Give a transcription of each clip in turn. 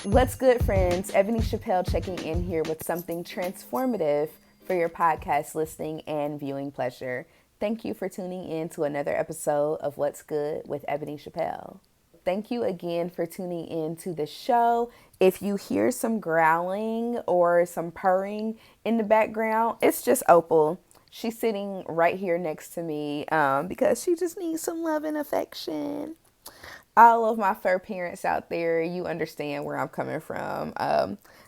What's good, friends? Ebony Chappelle checking in here with something transformative for your podcast listening and viewing pleasure. Thank you for tuning in to another episode of What's Good with Ebony Chappelle. Thank you again for tuning in to the show. If you hear some growling or some purring in the background, it's just Opal. She's sitting right here next to me because she just needs some love and affection. All of my fur parents out there, you understand where I'm coming from.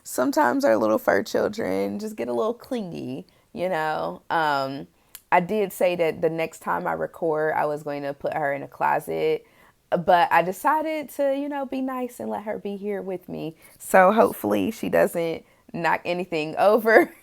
Sometimes our little fur children just get a little clingy, you know. I did say that the next time I record, I was going to put her in a closet, but I decided to, be nice and let her be here with me. So hopefully she doesn't knock anything over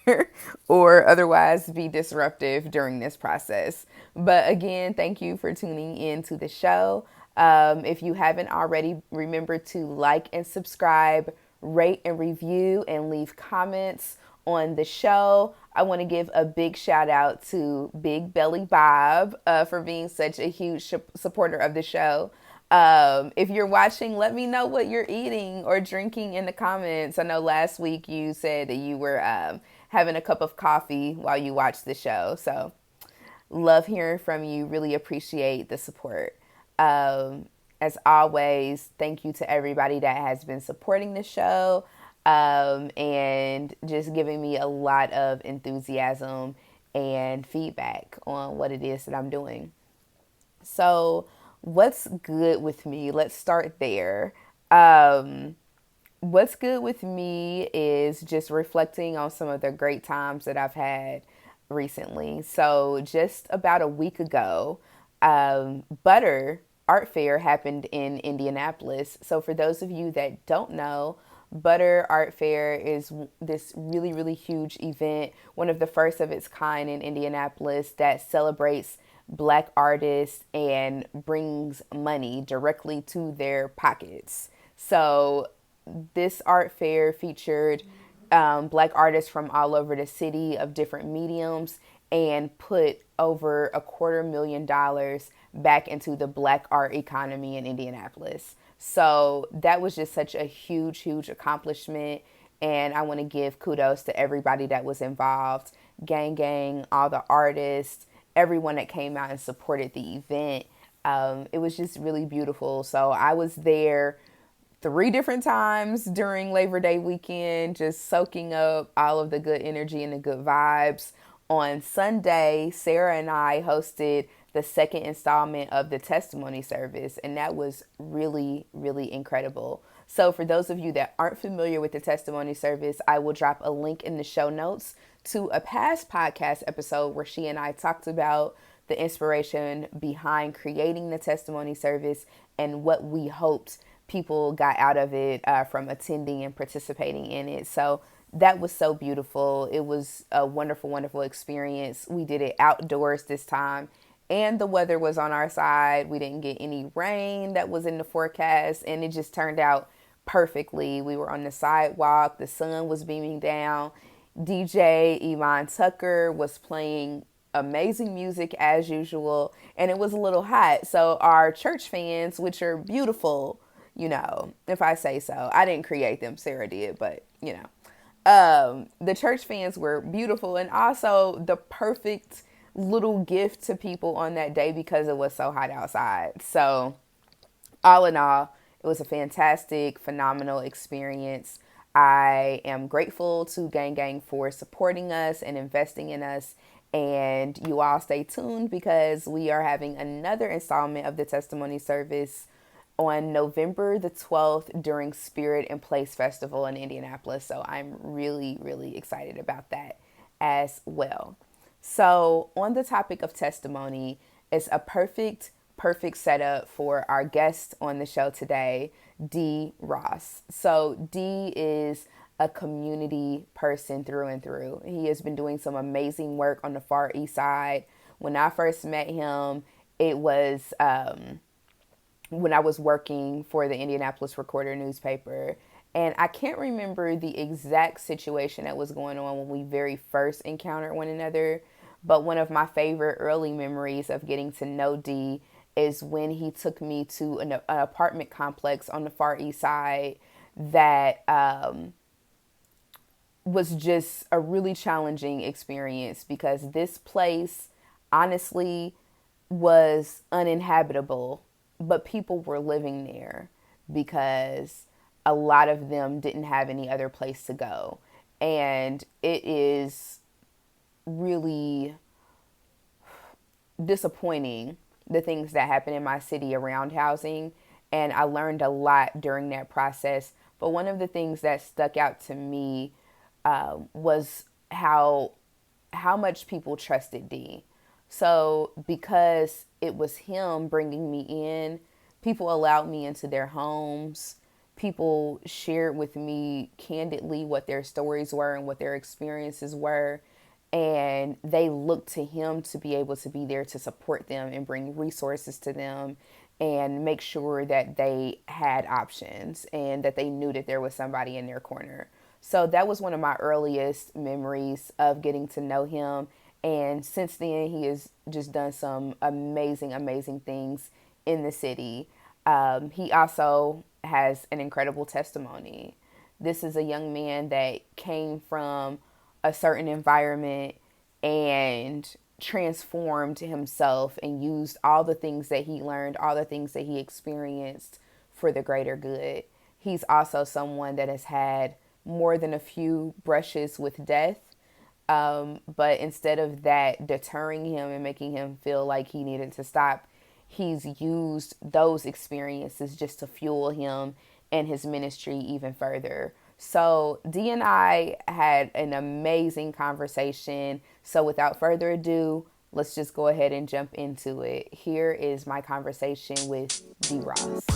or otherwise be disruptive during this process. But again, thank you for tuning in to the show. If you haven't already, remember to like and subscribe, rate and review, and leave comments on the show. I want to give a big shout out to Big Belly Bob for being such a huge supporter of the show. If you're watching, let me know what you're eating or drinking in the comments. I know last week you said that you were having a cup of coffee while you watched the show. So love hearing from you. Really appreciate the support. As always, thank you to everybody that has been supporting the show and just giving me a lot of enthusiasm and feedback on what it is that I'm doing. So what's good with me? Let's start there. What's good with me is just reflecting on some of the great times that I've had recently. So just about a week ago, Butter Art Fair happened in Indianapolis. So for those of you that don't know, Butter Art Fair is this really, really huge event, one of the first of its kind in Indianapolis that celebrates Black artists and brings money directly to their pockets. So this art fair featured Black artists from all over the city of different mediums and put over $250,000 back into the Black art economy in Indianapolis. So that was just such a huge, huge accomplishment. And I want to give kudos to everybody that was involved. Gang, all the artists, everyone that came out and supported the event. It was just really beautiful. So I was there 3 different times during Labor Day weekend, just soaking up all of the good energy and the good vibes. On Sunday, Sarah and I hosted the second installment of the testimony service, and that was really, really incredible. So for those of you that aren't familiar with the testimony service, I will drop a link in the show notes to a past podcast episode where she and I talked about the inspiration behind creating the testimony service and what we hoped people got out of it from attending and participating in it. So that was so beautiful. It was a wonderful, wonderful experience. We did it outdoors this time, and the weather was on our side. We didn't get any rain that was in the forecast, and it just turned out perfectly. We were on the sidewalk. The sun was beaming down. DJ Iman Tucker was playing amazing music as usual, and it was a little hot. So our church fans, which are beautiful, if I say so. I didn't create them, Sarah did, but the church fans were beautiful and also the perfect little gift to people on that day because it was so hot outside. So all in all, it was a fantastic, phenomenal experience. I am grateful to Gang for supporting us and investing in us. And you all stay tuned because we are having another installment of the testimony service on November the 12th during Spirit and Place Festival in Indianapolis. So I'm really, really excited about that as well. So on the topic of testimony, it's a perfect setup for our guest on the show today, Dee Ross. So Dee is a community person through and through. He has been doing some amazing work on the Far East Side. When I first met him, it was when I was working for the Indianapolis Recorder newspaper. And I can't remember the exact situation that was going on when we very first encountered one another. But one of my favorite early memories of getting to know Dee is when he took me to an apartment complex on the Far East Side that was just a really challenging experience because this place honestly was uninhabitable, but people were living there because a lot of them didn't have any other place to go. And it is really disappointing the things that happen in my city around housing. And I learned a lot during that process. But one of the things that stuck out to me was how much people trusted Dee. So because it was him bringing me in, people allowed me into their homes. People shared with me candidly what their stories were and what their experiences were. And they looked to him to be able to be there to support them and bring resources to them and make sure that they had options and that they knew that there was somebody in their corner. So that was one of my earliest memories of getting to know him. And since then, he has just done some amazing, amazing things in the city. He also has an incredible testimony. This is a young man that came from a certain environment and transformed himself and used all the things that he learned, all the things that he experienced for the greater good. He's also someone that has had more than a few brushes with death. But instead of that deterring him and making him feel like he needed to stop, he's used those experiences just to fuel him and his ministry even further. So, Dee and I had an amazing conversation. So, without further ado, let's just go ahead and jump into it. Here is my conversation with Dee Ross.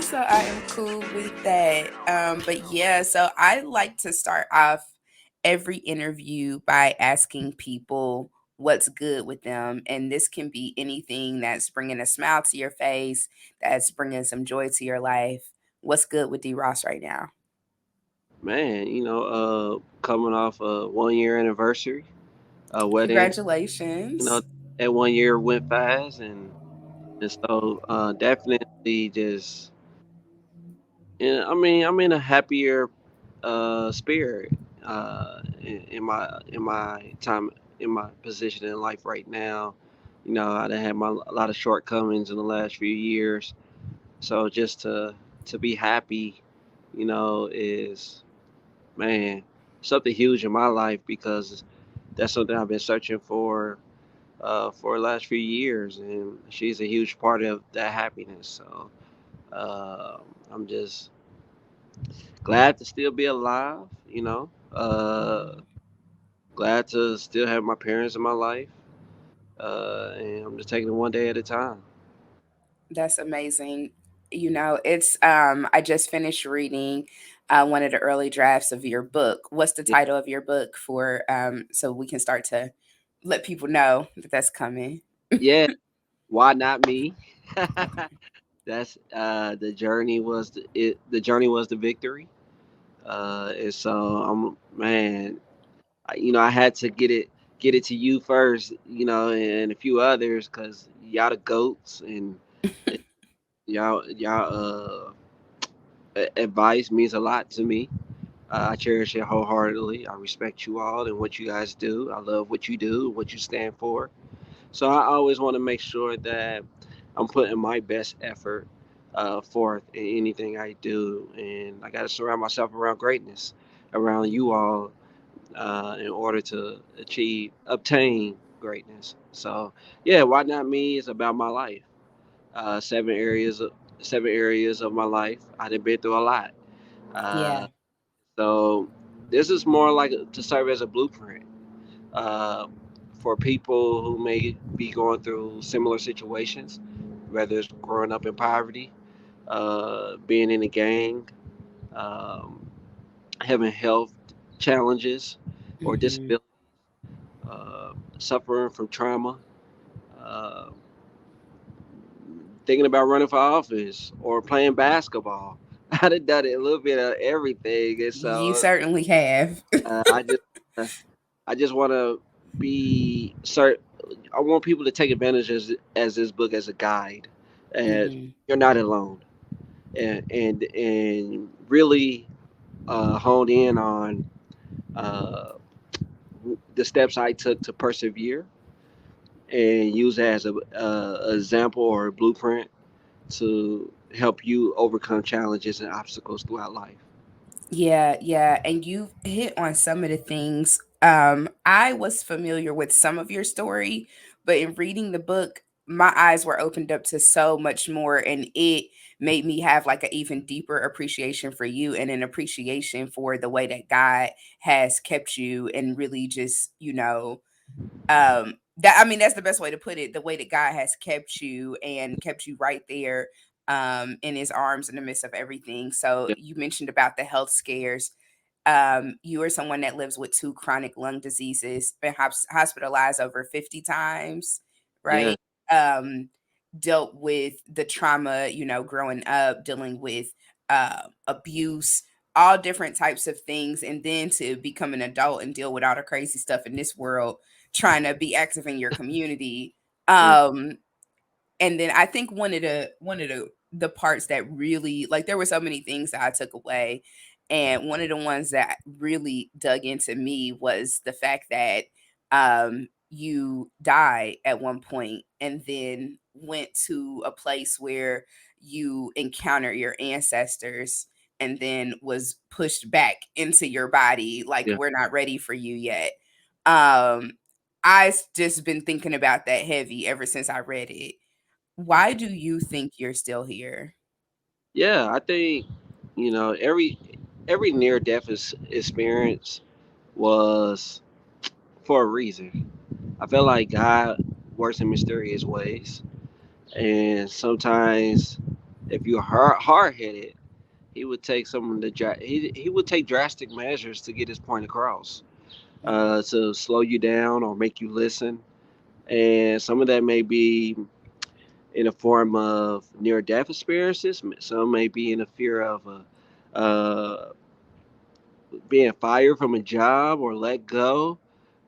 So I am cool with that. But yeah, so I like to start off every interview by asking people what's good with them. And this can be anything that's bringing a smile to your face, that's bringing some joy to your life. What's good with D Ross right now? Man, coming off a 1 year anniversary, wedding, you know, Congratulations. that 1 year went fast, and so definitely just, I mean, I'm in a happier spirit in my time in my position in life right now. I done had a lot of shortcomings in the last few years, so just to be happy, is, man, something huge in my life because that's something I've been searching for the last few years, and she's a huge part of that happiness. So uh, I'm just glad to still be alive. Glad to still have my parents in my life, and I'm just taking it one day at a time. That's amazing. You know, it's I just finished reading one of the early drafts of your book. What's the Yeah, title of your book for so we can start to let people know that that's coming? yeah. Why not me? That's the journey was the journey was the victory. And so man, I had to get it to you first, and a few others, because y'all the goats, and y'all advice means a lot to me. I cherish it wholeheartedly. I respect you all and what you guys do. I love what you do, what you stand for. So I always want to make sure that I'm putting my best effort forth in anything I do, and I got to surround myself around greatness, around you Mhm. all, in order to obtain greatness. So yeah, why not me? Is about my life. Uh, seven areas, of, 7 areas of my life. I've been through a lot. Uh, Yeah. so this is more like to serve as a blueprint uh, for people who may be going through similar situations, whether it's growing up in poverty, being in a gang, um, having health challenges or Mhm. disabilities, suffering from trauma, uh, thinking about running for office or playing basketball. I done done it, a little bit of everything, and You so certainly have. uh, I just uh, I just want to be cert. I want people to take advantage as this book as a guide, and Mhm. you're not alone. and really honed in on uh, the steps I took to persevere and use that as a example or a blueprint to help you overcome challenges and obstacles throughout life. Yeah, yeah. And you hit on some of the things. I was familiar with some of your story, but in reading the book, my eyes were opened up to so much more, and it made me have like an even deeper appreciation for you and an appreciation for the way that God has kept you and really just, that I mean that's the best way to put it, the way that God has kept you and kept you right there in his arms in the midst of everything. So Yeah, you mentioned about the health scares. You are someone that lives with two chronic lung diseases, been hospitalized over 50 times, yeah, right? um Dealt with the trauma, growing up, dealing with abuse, all different types of things, and then to become an adult and deal with all the crazy stuff in this world, trying to be active in your community. yeah, um and then I think one of the parts that really, like, there were so many things that I took away, and one of the ones that really dug into me was the fact that you died at one point and then went to a place where you encountered your ancestors and then was pushed back into your body like yeah. we're not ready for you yet. um I've just been thinking about that heavy ever since I read it. Why do you think you're still here? Yeah, I think every near death experience was for a reason. I feel like God works in mysterious ways, and sometimes if you're hard headed, he would take some of the he would take drastic measures to get his point across, Mhm, to slow you down or make you listen. And some of that may be in the form of near death experiences. Some may be in the fear of being fired from a job or let go,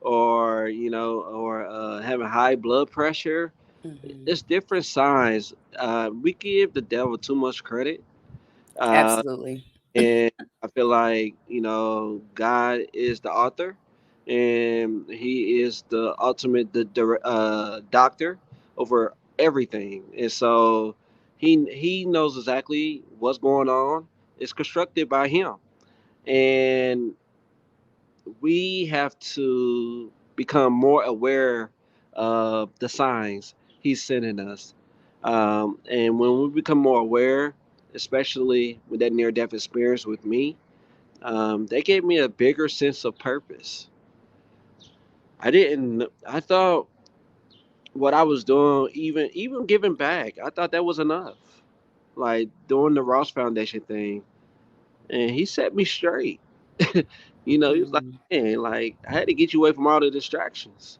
or or having high blood pressure. mhm. It's different signs. We give the devil too much credit, uh, Absolutely. and I feel like God is the author, and He is the ultimate doctor over everything, and so He knows exactly what's going on. It's constructed by Him, and we have to become more aware of the signs He's sending us. And when we become more aware, especially with that near death experience with me, they gave me a bigger sense of purpose. I thought what I was doing, even giving back, I thought that was enough. Like doing the Ross Foundation thing, and he set me straight. He was like, Mhm. man, like I had to get you away from all the distractions.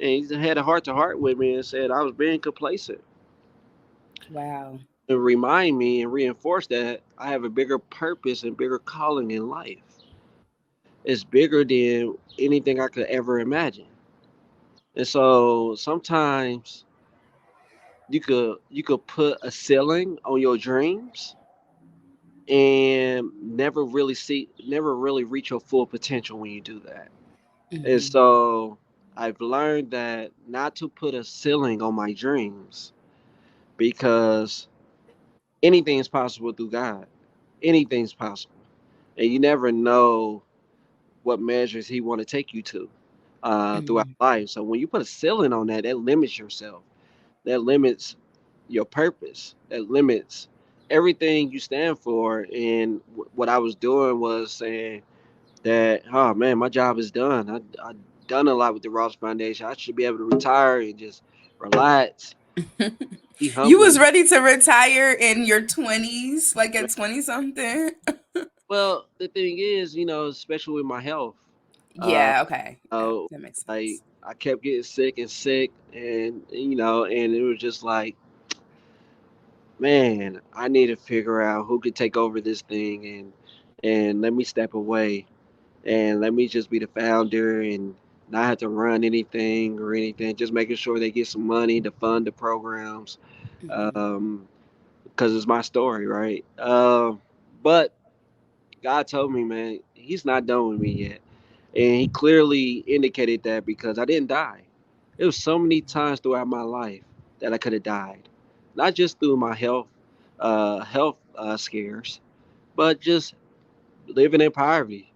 And he had a heart to heart with me and said I was being complacent. Wow. And remind me and reinforce that I have a bigger purpose and bigger calling in life. It's bigger than anything I could ever imagine. And so sometimes you could put a ceiling on your dreams and never really reach your full potential when you do that. And Mhm, so I've learned that not to put a ceiling on my dreams because anything is possible through God. Anything's possible. And you never know what measures he want to take you to throughout mhm, life. So when you put a ceiling on that, that limits yourself. That limits your purpose. That limits everything you stand for. And what I was doing was saying that, oh man, my job is done. I done a lot with the Ross Foundation. I should be able to retire and just relax, mhm. be You humble. was ready to retire in your 20s, like at 20 something? Well, the thing is, especially with my health, uh, Yeah, okay. Yeah, know, that makes like sense. I kept getting sick and sick, and and it was just like, man, I need to figure out who could take over this thing and let me step away and let me just be the founder and not have to run anything or anything, just making sure they get some money to fund the programs. Mhm, Um, because it's my story, right? But God told me, man, He's not done with me yet, and He clearly indicated that because I didn't die. It was so many times throughout my life that I could have died, not just through my health scares, but just living in poverty,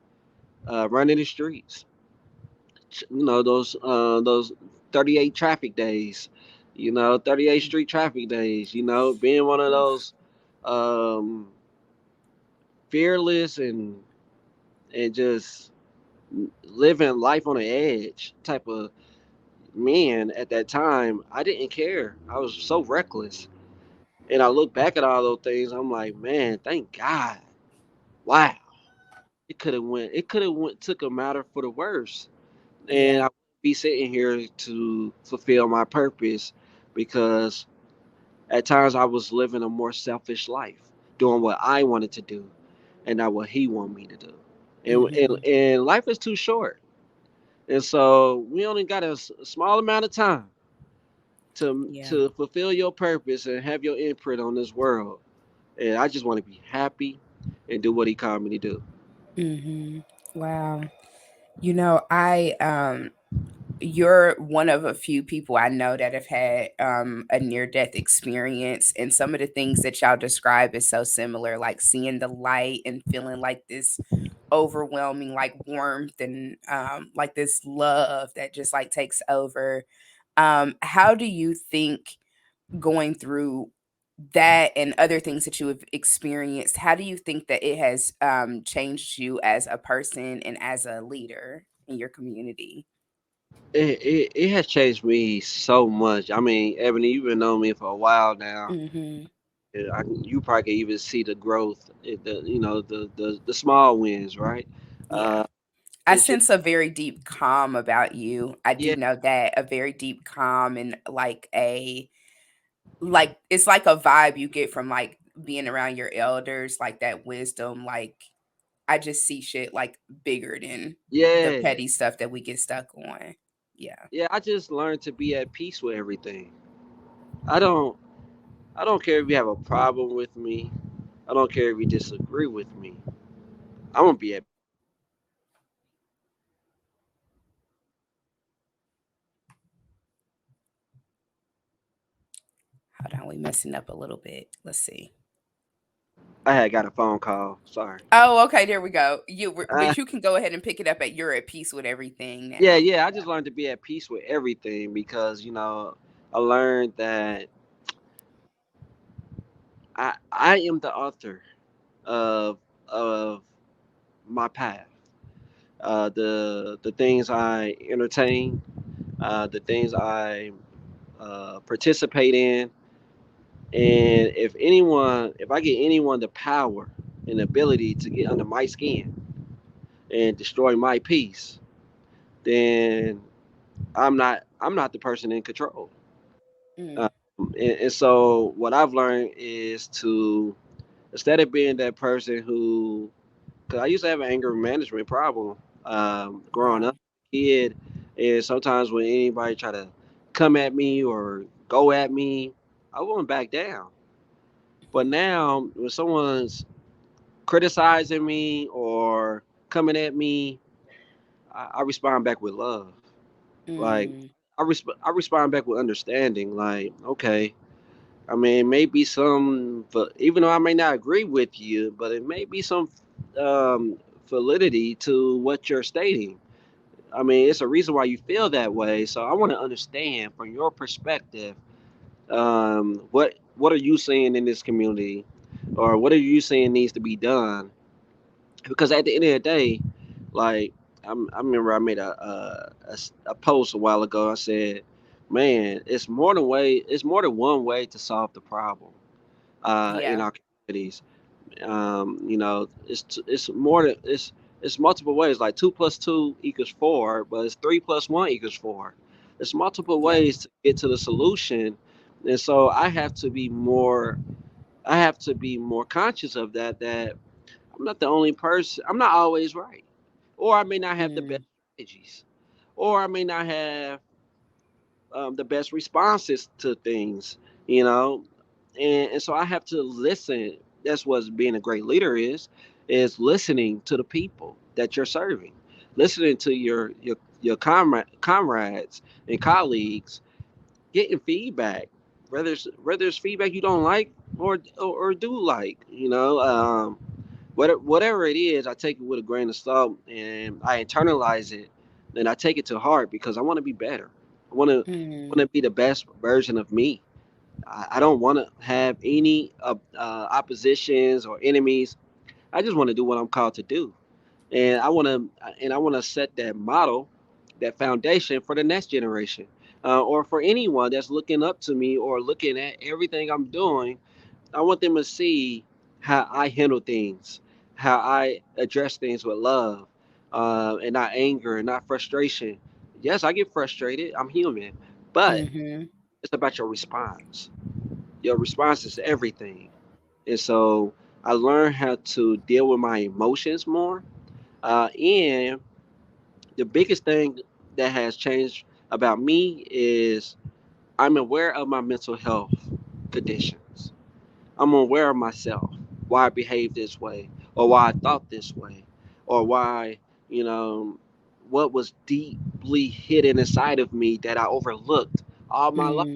running the streets. Those 38 traffic days, 38 street traffic days. Being one of those um, fearless and just living life on the edge type of men at that time. I didn't care. I was so reckless, and I look back at all those things. I'm like, man, thank God. Wow, it could have went took a matter for the worse, and Yeah. I wouldn't be sitting here to fulfill my purpose because at times I was living a more selfish life, doing what I wanted to do and not what he wanted me to do. And life is too short. And so we only got a small amount of time Yeah. to fulfill your purpose and have your imprint on this world. And I just want to be happy and do what he called me to do. Hmm. Wow. I you're one of a few people I know that have had a near death experience, and some of the things that y'all describe is so similar, like seeing the light and feeling like this overwhelming like warmth and like this love that just like takes over. How do you think going through that and other things that you have experienced, how do you think that it has changed you as a person and as a leader in your community? It has changed me so much. I mean, Ebony, you've been knowing me for a while now. Hmm. You probably can even see the growth, the small wins, right? Yeah. Uh, I it's just sense a very deep calm about you. I do yeah, know that, a very deep calm and like it's like a vibe you get from like being around your elders, like that wisdom. Like I just see shit like bigger than the yeah, petty stuff that we get stuck on. Yeah. yeah. I just learned to be at peace with everything. I don't, I don't care if you have a problem with me. I don't care if you disagree with me. I'm gonna be at Hold on, we messing up a little bit. Let's see. I had got a phone call. Sorry. Oh, okay, there we go. Uh, But you can go ahead and pick it up at you're at peace with everything yeah, now. yeah. I just learned to be at peace with everything because I learned that I am the author of of my path. The things I entertain, the things I participate in, and if I get anyone the power and ability to get under my skin and destroy my peace, then I'm not the person in control. Mm, Um, and so what I've learned is to instead of being that person who, because I used to have an anger management problem growing wow. up, kid, and sometimes when anybody try to come at me or go at me, I wouldn't back down. But now when someone's criticizing me or coming at me, I respond back with love. Like Mm, I respond back with understanding. Like okay, I mean maybe some, but even though I may not agree with you, but it may be some um, validity to what you're stating. I mean, it's a reason why you feel that way. So I want to understand from your perspective, what are you seeing in this community, or what are you saying needs to be done? Because at the end of the day, like I remember I made a post a while ago. I said, "Man, it's more than one way to solve the problem in yeah. our communities. It's more than it's multiple ways. Like two plus two equals four, but it's three plus one equals four. There's multiple Yeah. ways to get to the solution, and so I have to be more conscious of that. That I'm not the only person. I'm not always right, or I may not have the best Mm, strategies, or I may not have the best responses to things. You know, and so I have to listen. That's what being a great leader is listening to the people that you're serving, listening to your comrades and colleagues, getting feedback, whether it's feedback you don't like or do like, whatever it is, I take it with a grain of salt and I internalize it. Then I take it to heart because I want to be better. I want to be the best version of me. I don't want to have any oppositions or enemies. I just want to do what I'm called to do, and I want to set that model, that foundation for the next generation, or for anyone that's looking up to me or looking at everything I'm doing. I want them to see how I handle things, how I address things with love, and not anger and not frustration. Yes, I get frustrated. I'm human, but Mm-hmm. it's about your response. Your response is everything. And so I learned how to deal with my emotions more. And the biggest thing that has changed about me is I'm aware of my mental health conditions. I'm aware of myself, why I behave this way, or why I thought this way, or why, you know, what was deeply hidden inside of me that I overlooked all my life.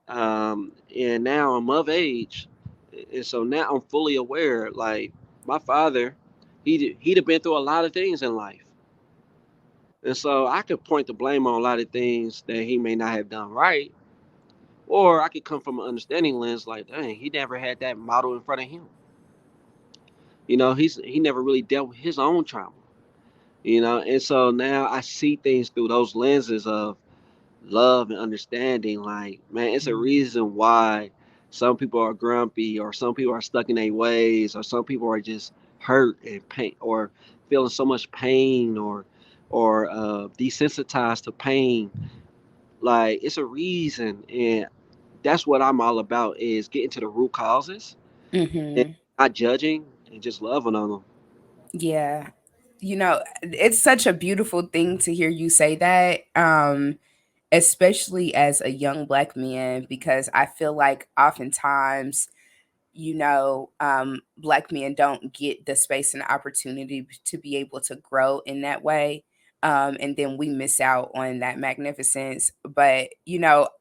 Mm. And now I'm of age, and so now I'm fully aware. Like my father, he'd have been through a lot of things in life, and so I could point the blame on a lot of things that he may not have done right, or I could come from an understanding lens, like, dang, he never had that model in front of him. He never really dealt with his own trauma. And so now I see things through those lenses of love and understanding. Like, man, it's a Mm. reason why some people are grumpy, or some people are stuck in their ways, or some people are just hurt and pain, or feeling so much pain, or desensitized to pain. Like, it's a reason, and that's what I'm all about, is getting to the root causes and Mm-hmm. not judging and just loving on them. Yeah. It's such a beautiful thing to hear you say that. Especially as a young black man, because I feel like oftentimes black men don't get the space and opportunity to be able to grow in that way. And then we miss out on that magnificence. But,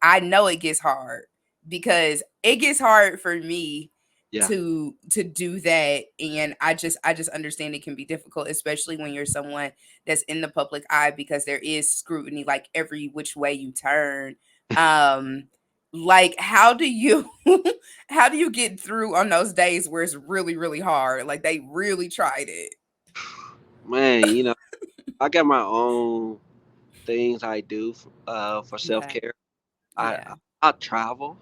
I know it gets hard because it gets hard for me Yeah. to do that. And I just understand it can be difficult, especially when you're someone that's in the public eye, because there is scrutiny like every which way you turn. Um like, how do you how do you get through on those days where it's really, really hard? Like, they really tried it. Man, I got my own things I do for self Okay. care. I, Yeah. I I travel.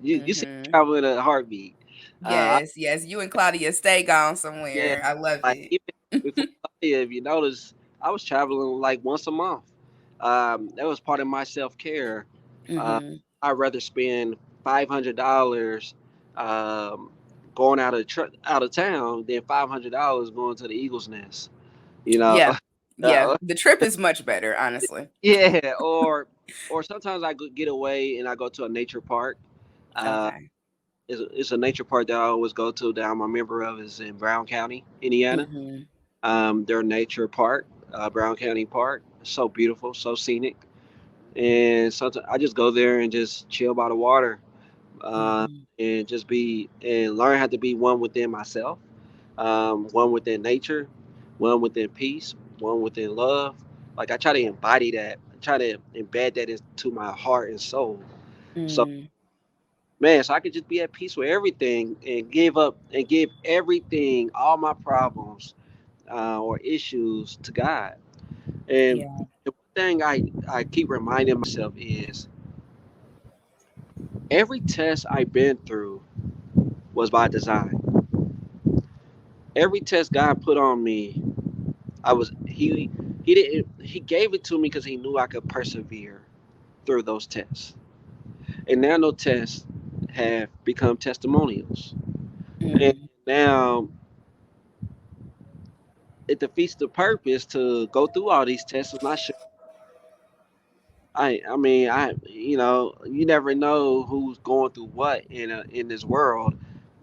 You see me Mhm. travel in a heartbeat. Uh, I, Yes, yes. You and Claudia stay gone yeah, somewhere. I love like it. even before, if you notice, I was traveling like once a month. That was part of my self care. Uh, Mhm. I'd rather spend $500 um, going out of town than $500 going to the Eagles Nest. You know, Yeah. Yeah. uh, The trip is much better, honestly. yeah. Or sometimes I get away and I go to a nature park. Uh, Okay. it's a nature park that I always go to that I'm a member of. Is in Brown County, Indiana. Mhm. Their nature park, Brown County Park. So beautiful, so scenic. And sometimes I just go there and just chill by the water, uh, Mhm. and just be and learn how to be one within myself, one within nature, one within peace, one within love. Like I try to embody that, I try to embed that into my heart and soul. So Mhm. man, so I could just be at peace with everything and give everything, all my problems or issues to God. And Yeah. the one thing I keep reminding myself is every test I've been through was by design. Every test God put on me, I was he didn't he gave it to me because he knew I could persevere through those tests. And now those tests have become testimonials. And Mhm. now it defeats the purpose to go through all these tests and not show. I mean, you never know who's going through what in this world,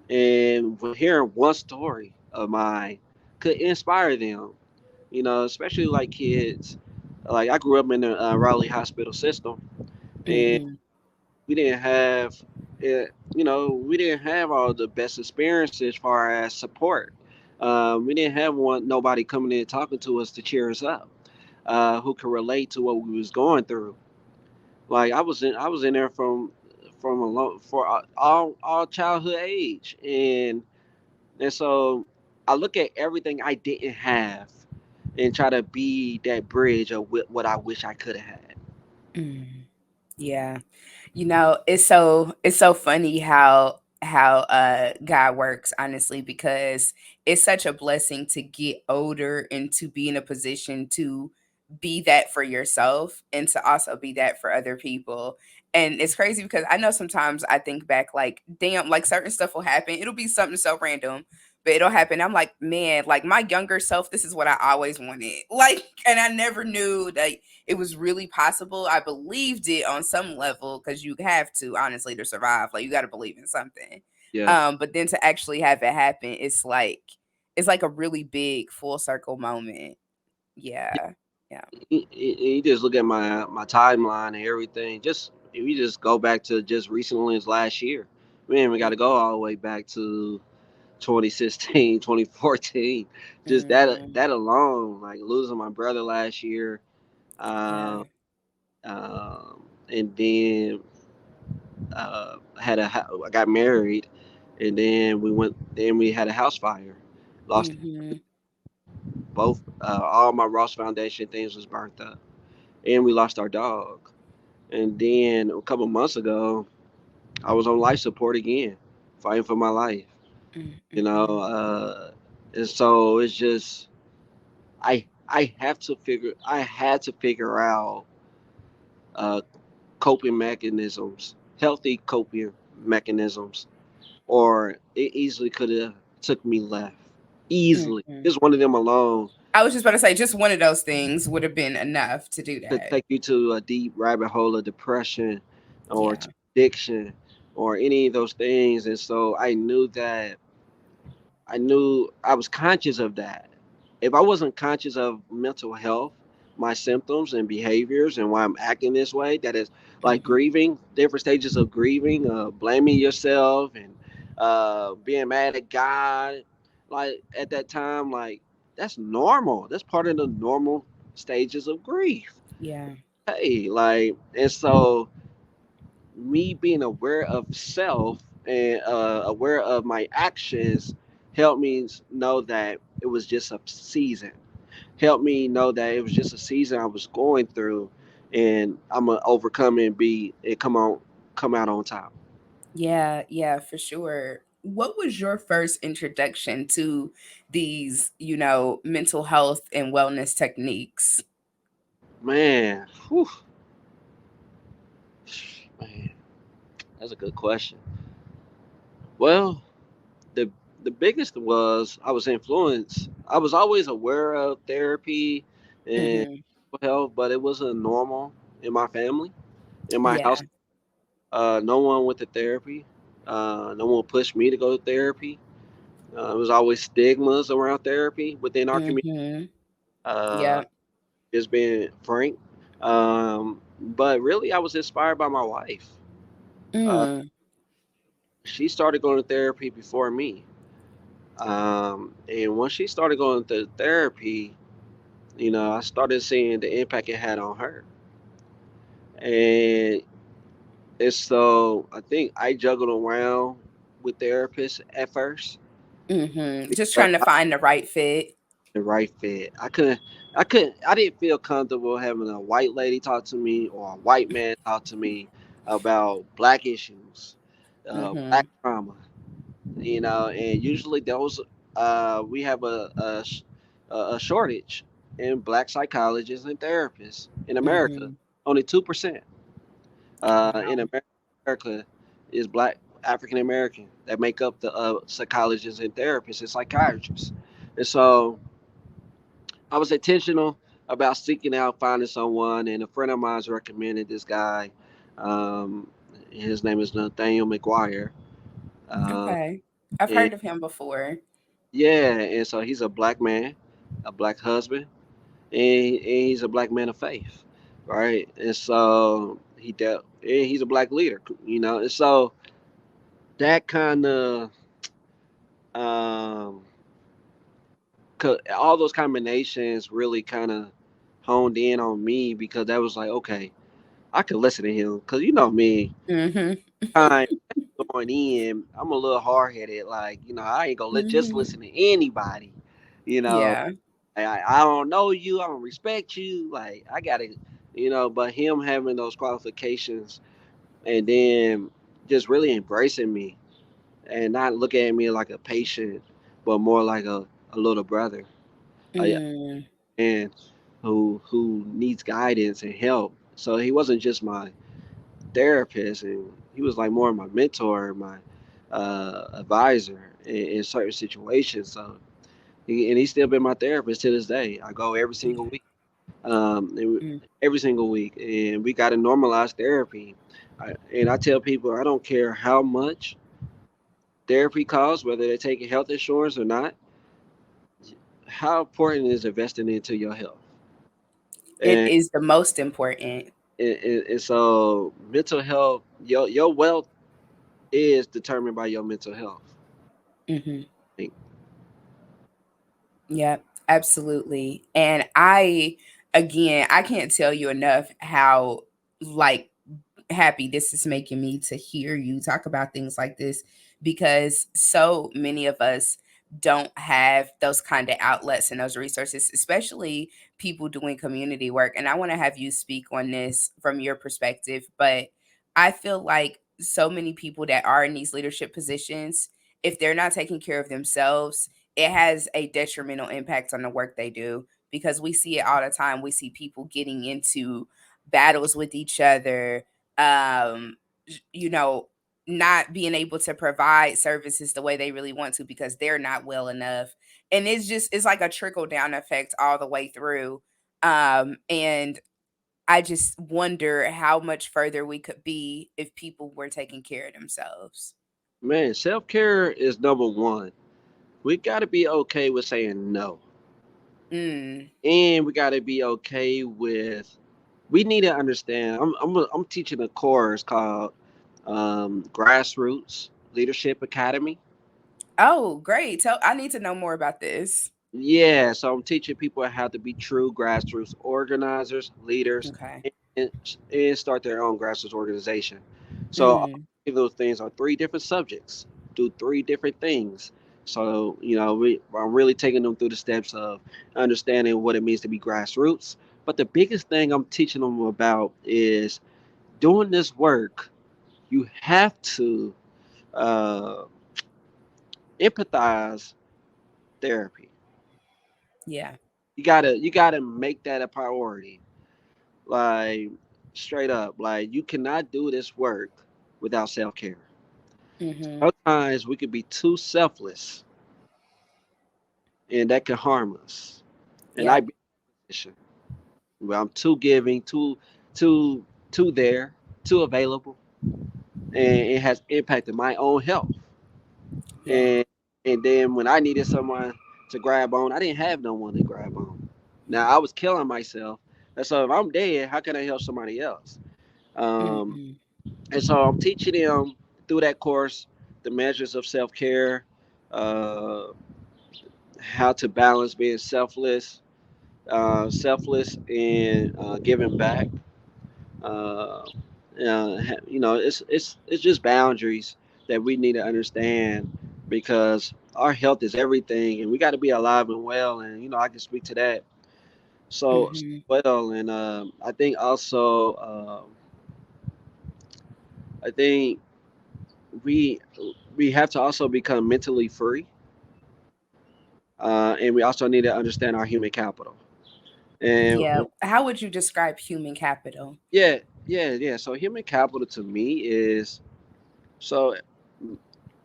and when hearing one story of mine could inspire them. Especially like kids. Like I grew up in the Raleigh hospital system, and Mm-hmm. we didn't have, we didn't have all the best experiences as far as support. We didn't have nobody coming in talking to us to cheer us up, who could relate to what we was going through. Like I was in there from a for all childhood age, and so I look at everything I didn't have and try to be that bridge of what I wish I could have had. Mm. Yeah. It's so funny how God works, honestly, because it's such a blessing to get older and to be in a position to be that for yourself and to also be that for other people. And it's crazy because I know sometimes I think back like, damn, like certain stuff will happen. It'll be something so random, but it'll happen. I'm like, man, like my younger self, this is what I always wanted. Like, and I never knew that it was really possible. I believed it on some level because you have to, honestly, to survive. Like you got to believe in something. Yes. But then to actually have it happen, it's like a really big full circle moment. Yeah, yeah. You just look at my timeline and everything. Just if you just go back to just recently as last year, man, we got to go all the way back to 2016, 2014. Just Mm-hmm. that alone, like losing my brother last year, Yeah. um, and then I got married, and then we had a house fire, lost Mm-hmm. both, all my Ross Foundation things was burnt up, and we lost our dog. And then a couple months ago, I was on life support again, fighting for my life. You know, Mm-hmm. and so it's just I had to figure out uh, coping mechanisms, healthy coping mechanisms, or it easily could have took me left. Easily, Mm-hmm. just one of them alone I was just about to say, just one of those things would have been enough to do could that. take you to a deep rabbit hole of depression or to Yeah. addiction or any of those things. And so I knew I was conscious of that. If I wasn't conscious of mental health, my symptoms and behaviors and why I'm acting this way, that is like Mm-hmm. grieving, different stages of grieving, blaming yourself and being mad at God. Like at that time, like that's normal. That's part of the normal stages of grief. Yeah. Hey, like, and so me being aware of self and aware of my actions helped me know that it was just a season. Helped me know that it was just a season I was going through, and I'm gonna overcome it and come out on top. Yeah, yeah, for sure. What was your first introduction to these, mental health and wellness techniques? Man, whew, man, that's a good question. Well, the the biggest was I was influenced. I was always aware of therapy and Hmm. health, but it wasn't normal in my family, in my house. Yeah. No one went to therapy. No one pushed me to go to therapy. There was always stigmas around therapy within our community. Hmm. Uh, Yeah. just being frank. But really, I was inspired by my wife. Uh, Mm. she started going to therapy before me. And once she started going to therapy, I started seeing the impact it had on her. And so I think I juggled around with therapists at first Just because trying to I find the right fit. the right fit. I didn't feel comfortable having a white lady talk to me or a white man talk to me about black issues, black Hmm. trauma, and usually those, we have a shortage in black psychologists and therapists in America. Hmm. Only 2% in Wow. America is black African American that make up the psychologists and therapists and psychiatrists. And so I was intentional. about seeking out finding someone, and a friend of mine's recommended this guy. Um, his name is Nathaniel McGuire. Uh, Okay. I've and heard of him before. yeah, and so he's a black man, a black husband, and he's a black man of faith, right? And so and he's a black leader, and so that kind of um, all those combinations really kind of honed in on me because that was like, okay, I could listen to him because me, Mhm. time going in, I'm a little hard headed. Like, I ain't gonna just Mhm. listen to anybody. You know, Yeah. I don't know you, I don't respect you. Like, I gotta, but him having those qualifications and then just really embracing me and not looking at me like a patient, but more like a little brother, a Mm. man who needs guidance and help. So he wasn't just my therapist, and he was like more of my mentor, my advisor in certain situations. So and he's still been my therapist to this day. I go every single Yeah. week, Mm. every single week, and we got to normalize therapy. And I tell people I don't care how much therapy costs, whether they're taking health insurance or not. How important is investing into your health? It And, is the most important. and so mental health, your wealth is determined by your mental health. Mhm. Yeah, absolutely. And I can't tell you enough how like happy this is making me to hear you talk about things like this because so many of us don't have those kind of outlets and those resources, especially people doing community work. And I want to have you speak on this from your perspective, but I feel like so many people that are in these leadership positions, if they're not taking care of themselves, it has a detrimental impact on the work they do because we see it all the time. We see people getting into battles with each other, um you know, not being able to provide services the way they really want to because they're not well enough, and it's like a trickle down effect all the way through. And I just wonder how much further we could be if people were taking care of themselves. Man, self care is number one. We got to be okay with saying no, Mm. and we got to be okay with. We need to understand. I'm teaching a course called Grassroots Leadership Academy. Oh, great. Tell I need to know more about this. Yeah, so I'm teaching people how to be true grassroots organizers, leaders, Okay. and, and start their own grassroots organization. So all Mm. of those things are three different subjects, do three different things. So I'm really taking them through the steps of understanding what it means to be grassroots. But the biggest thing I'm teaching them about is doing this work. You have to uh, empathize therapy. Yeah. You gotta make that a priority. Like straight up, like you cannot do this work without self care. Mhm. Sometimes we could be too selfless, and that can harm us. And I Yep. be in a position where I'm too giving, too, too there, too available, and it has impacted my own health. Yeah. And and then when I needed someone to grab on, I didn't have no one to grab on. Now I was killing myself. And so if I'm dead, how can I help somebody else? Um, Mhm. and so I'm teaching them through that course the measures of self care, uh, how to balance being selfless and giving back. Uh, it's just boundaries that we need to understand because our health is everything, and we got to be alive and well. And I can speak to that so Mhm. well. And I think also, I think we we have to also become mentally free, and we also need to understand our human capital. And Yeah. How would you describe human capital? yeah, yeah. So human capital to me is so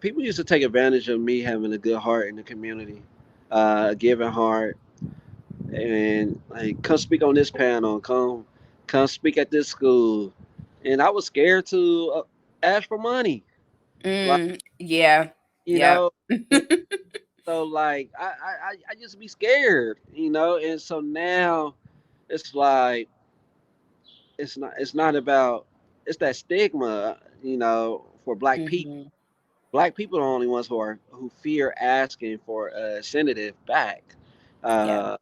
people used to take advantage of me having a good heart in the community, a giving heart, and like, come speak on this panel, come speak at this school, and I was scared to ask for money, like, Yeah. you Yeah. know. And so like I used to be scared, and so now it's like it's not about it's that stigma, for black people. Mhm. Black people are the only ones who fear asking for a sedative back, Yeah. uh,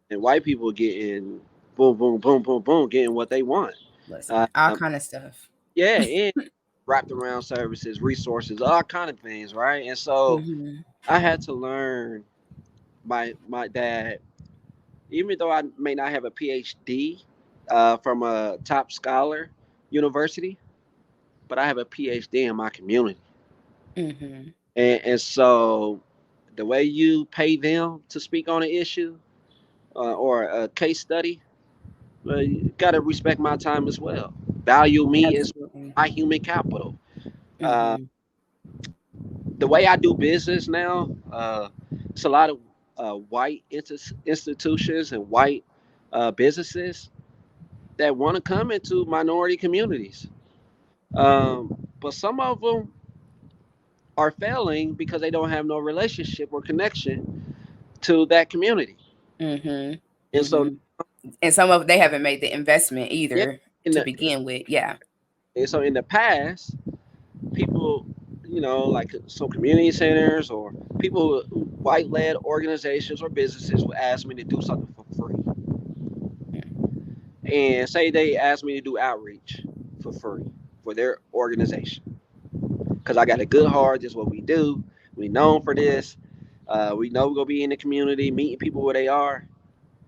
and white people getting boom, boom, boom, boom, boom, getting what they want. Listen, all Um, kind of stuff. yeah, and wrapped around services, resources, all kind of things, right? And so Mhm. I had to learn my dad, even though I may not have a PhD from a top scholar university, but I have a PhD in my community. Mhm. And so the way you pay them to speak on an issue or a case study, you got to respect my time as well. Value me as Absolutely. my human capital. Uh, Mhm. the way I do business now, it's a lot of white institutions and white businesses that want to come into minority communities. But some of them are failing because they don't have no relationship or connection to that community. Mhm. And so, Mhm. And some of they haven't made the investment yeah, either in to the begin with. Yeah. in the past, people, like some community centers or people, white led organizations or businesses would ask me to do something for free. And say they asked me to do outreach for free for their organization. Because I got a good heart, this is what we do. We known for this. We know we're gonna be in the community, meeting people where they are.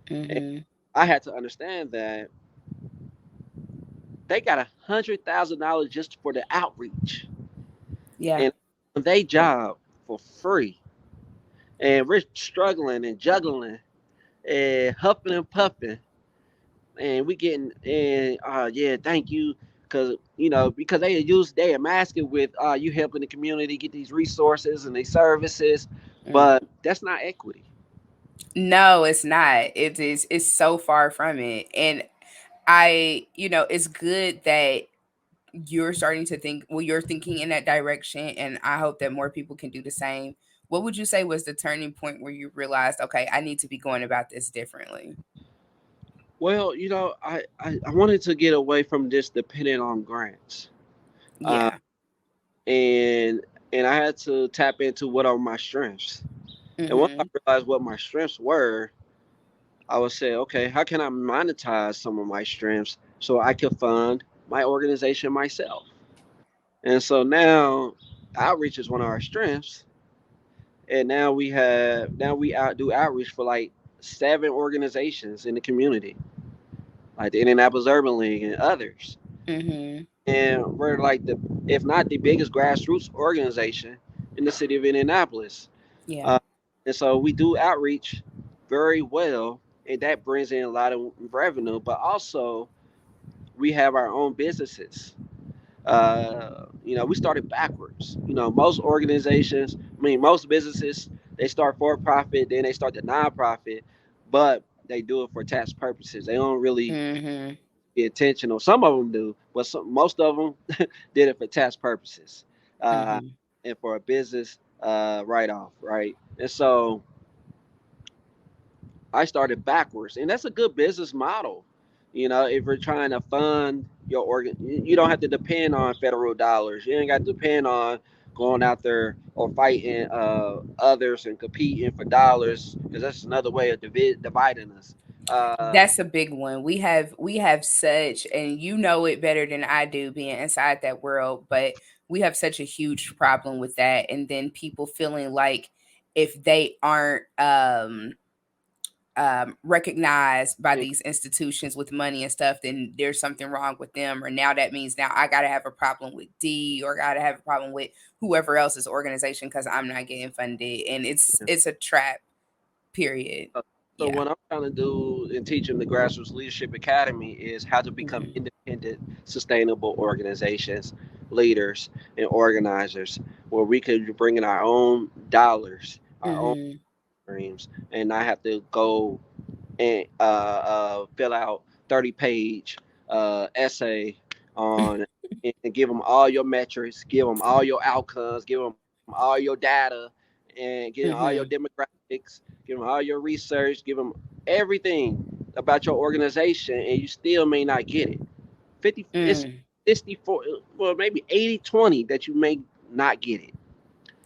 And Mhm. I had to understand that they got $100,000 just for the outreach, Yeah. and they job for free. And we're struggling and juggling and huffing and puffing, and we getting and yeah, thank you, because they are masking with you helping the community get these resources and these services, Mm. but that's not equity. No, it's not. It is. It's so far from it. And it's good that you're starting to think. Well, you're thinking in that direction, and I hope that more people can do the same. What would you say was the turning point where you realized, okay, I need to be going about this differently? Well, I wanted to get away from this depending on grants, uh, Yeah. and and I had to tap into what are my strengths. And once I Mhm. realized what my strengths were, I would say, okay, how can I monetize some of my strengths so I can fund my organization myself? And so now outreach is one of our strengths. And now we do outreach for like 7 organizations in the community, like the Indianapolis Urban League and others. Mhm. And we're like if not the biggest grassroots organization in the city of Indianapolis. Yeah. Uh, and so we do outreach very well, and that brings in a lot of revenue. But also, we have our own businesses. We started backwards. Most organizations, most businesses, they start for profit, then they start the nonprofit, but they do it for tax purposes. They don't really Mhm. be intentional. Some of them do, but most of them did it for tax purposes, uh, Mhm. and for a business write off, right? And so I started backwards, and that's a good business model. If you're trying to fund your organ, you don't have to depend on federal dollars. You ain't got to depend on going out there or fighting others and competing for dollars, because that's another way of dividing us. That's a big one. We have such, and you know it better than I do being inside that world, but we have such a huge problem with that. And then people feeling like if they aren't recognized by Yeah, these institutions with money and stuff, then there's something wrong with them. Or now that means now I gotta have a problem with D, or gotta have a problem with whoever else's organization because I'm not getting funded. And it's yeah. it's a trap, period. So Yeah. what I'm trying to do in teaching the Grassroots Leadership Academy is how to become Hmm. independent, sustainable organizations, leaders, and organizers, where we could bring in our own dollars, our own Hmm. dreams, and not have to go. and fill out 30-page essay on and give them all your metrics, give them all your outcomes, give them all your data, and give them all your Mhm. demographics, give them all your research, give them everything about your organization, and you still may not get it. 50, it's Mm. 64, well, maybe 80-20 that you may not get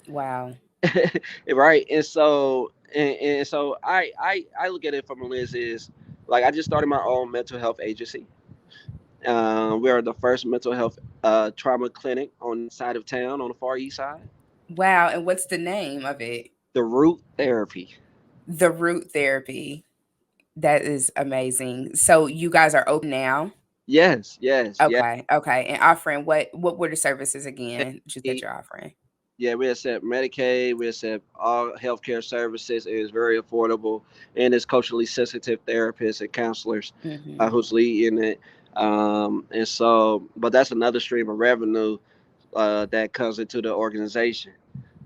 Wow. it. Right? And so I look at it from a lens is like I just started my own mental health agency. We are the first mental health trauma clinic on this side of town on the far east side. Wow. And what's the name of it? The root therapy. The Root Therapy. That is amazing. So you guys are open now? Yes, yes, yes. Okay. Okay. And offering what were the services again just that you're offering? Yeah, we accept Medicaid, we accept all healthcare services. It is very affordable, and it's culturally sensitive therapists and counselors Mhm. who's leading it. And so, but that's another stream of revenue that comes into the organization.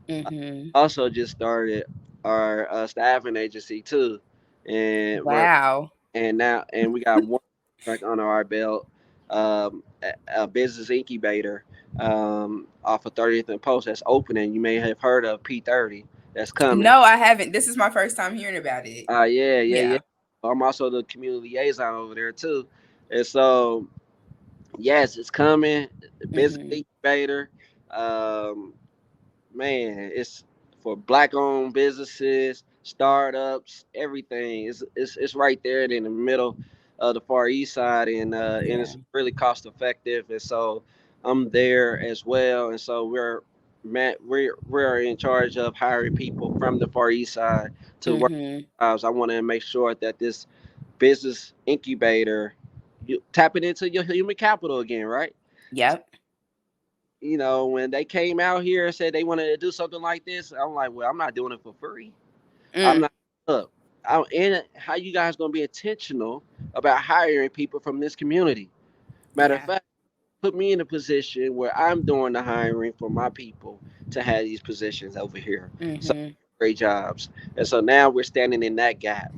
Mhm. Also, just started our staffing agency too, and we're Wow. and we got one contract under our belt, a business incubator off of 30th and Post that's opening. You may have heard of P30 that's coming. No, I haven't. This is my first time hearing about it. Yeah, yeah, yeah. Yeah. I'm also the community liaison over there too, and so yes, it's coming. Business Mhm. incubator. Um, Man, it's for black owned businesses, startups, everything. It's right there in the middle of the far east side, and Yeah. it's really cost effective. And so I'm there as well. And so we're in charge of hiring people from the far east side to work Mhm. jobs. I want to make sure that this business incubator, you tapping into your human capital again, right? Yep. When they came out here and said they wanted to do something like this, I'm like, well, I'm not doing it for free. I'm Mm. not. Look, and how you guys gonna be intentional about hiring people from this community? Matter of Yeah. fact, put me in a position where I'm doing the hiring for my people to have these positions over here. So Mhm. great jobs. And so now we're standing in that gap,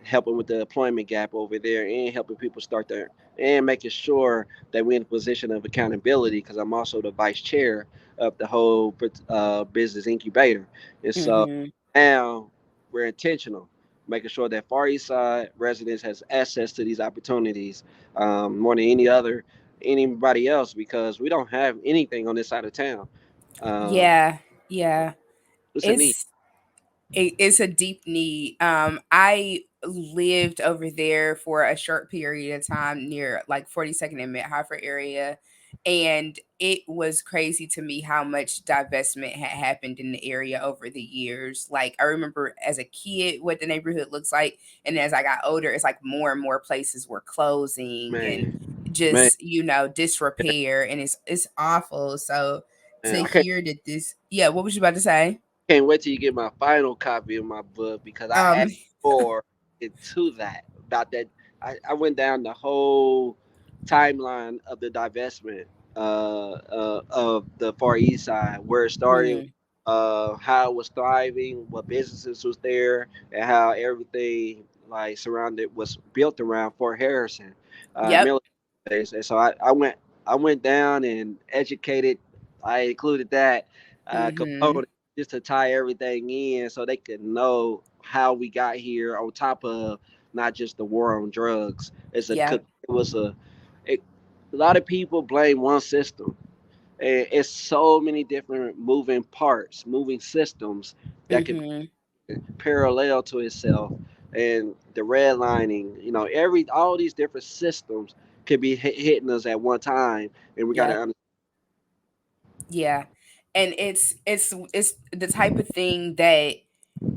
helping with the employment gap over there and helping people start there and making sure that we're in a position of accountability because I'm also the vice chair of the whole business incubator. And so Mhm. now we're intentional, making sure that Far East Side residents has access to these opportunities more than anybody else because we don't have anything on this side of town. Um, Yeah. Yeah. it's a need. It's it's a deep need. I lived over there for a short period of time near like 42nd and Mid Hartford area, and it was crazy to me how much divestment had happened in the area over the years. Like I remember as a kid what the neighborhood looks like, and as I got older, it's like more and more places were closing and Man, man, just disrepair, and it's awful. So to man, hear that this, yeah, what was you about to say? can't wait till you get my final copy of my book because I Um, add more into that about that. I went down the whole timeline of the divestment of the Far East Side, where it started, mhm. how it was thriving, what businesses was there, and how everything like surrounded was built around Fort Harrison, Yep. military base. And so I went down and educated. I included that Mhm. component just to tie everything in so they could know how we got here on top of not just the war on drugs. Yep. It was it, a lot of people blame one system. And it's so many different moving parts, moving systems that could Mhm. be parallel to itself. And the redlining, all these different systems could be hitting us at one time, and we got to Yep. understand. Yeah. And it's the type of thing that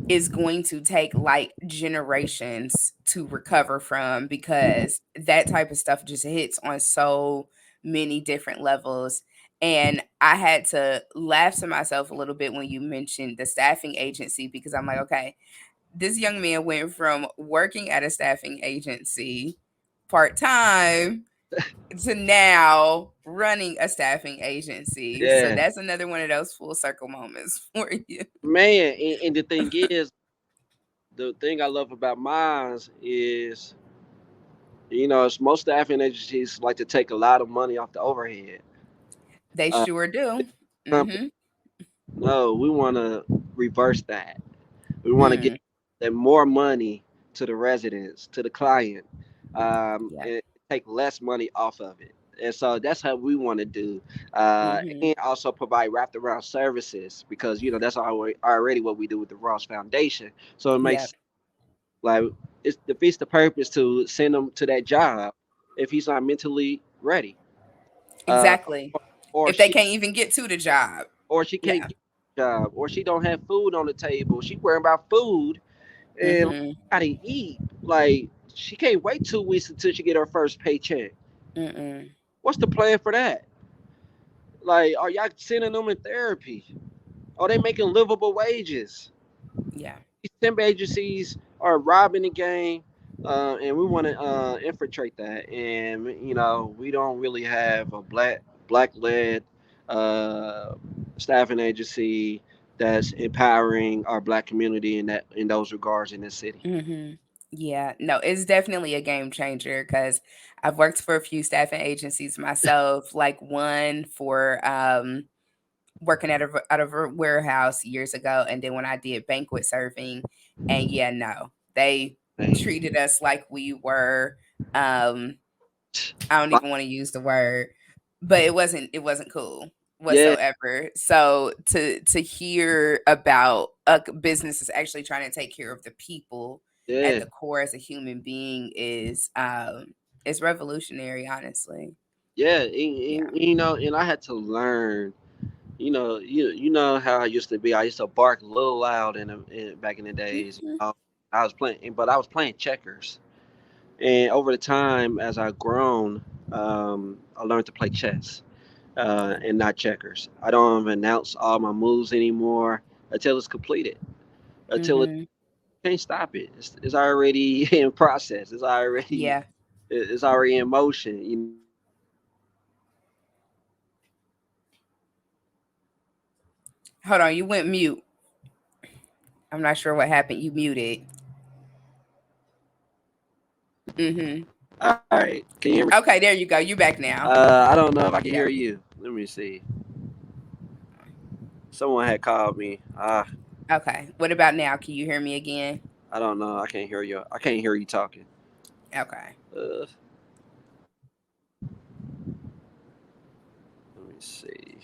is going to take like generations to recover from because that type of stuff just hits on so many different levels. And I had to laugh to myself a little bit when you mentioned the staffing agency because I'm like, okay, this young man went from working at a staffing agency part time to now running a staffing agency. So Yeah, that's another one of those full circle moments for you. man. And the thing is, the thing I love about mine is, most staffing agencies like to take a lot of money off the overhead. They Uh, sure do. company, Mm-hmm. no, we want to reverse that. We want to get Mm. that more money to the residents, to the client, Yeah. and take less money off of it. And so that's how we want to do, Mm-hmm. and also provide wrapped around services because that's already what we do with the Ross Foundation. So it Yeah. makes like it defeats the purpose to send him to that job if he's not mentally ready, uh, Exactly. or If they she can't even get to the job. or she can't Yeah. get a job, or she don't have food on the table. She worrying about food and Mm-hmm. gotta eat. Like she can't wait 2 weeks until she get her first paycheck. Mm-mm. What's the plan for that? Like, are y'all sending them in therapy? Are they making livable wages? Yeah. These temp agencies are robbing the game, and we want to infiltrate that. And we don't really have a black led uh, staffing agency that's empowering our black community in those regards in this city. Mhm. Yeah, no, it's definitely a game changer because I've worked for a few staffing agencies myself, like one for working out of a warehouse years ago, and then when I did banquet serving, and yeah, no, they treated us like we were um I don't Like, even want to use the word, but it wasn't cool yeah, whatsoever. So to hear about a business is actually trying to take care of the people at yeah, the core as a human being is revolutionary, honestly. yeah. Yeah. And I had to learn. You know how I used to be. I used to bark a little loud back in the days. Mhm. I was playing, but I was playing checkers. And over the time, as I've grown, I learned to play chess and not checkers. I don't announce all my moves anymore until it's completed. Until it Mhm. can't stop it. It's already in process. Yeah. It's already in motion. Hold on, you went mute. I'm not sure what happened. You muted. Mhm. All right, can you hear me? Okay, there you go. You back now. I don't know if I can Yep. hear you. Let me see. Someone had called me. Okay. What about now? Can you hear me again? I don't know. I can't hear you. I can't hear you talking. Okay. Uh, Let me see.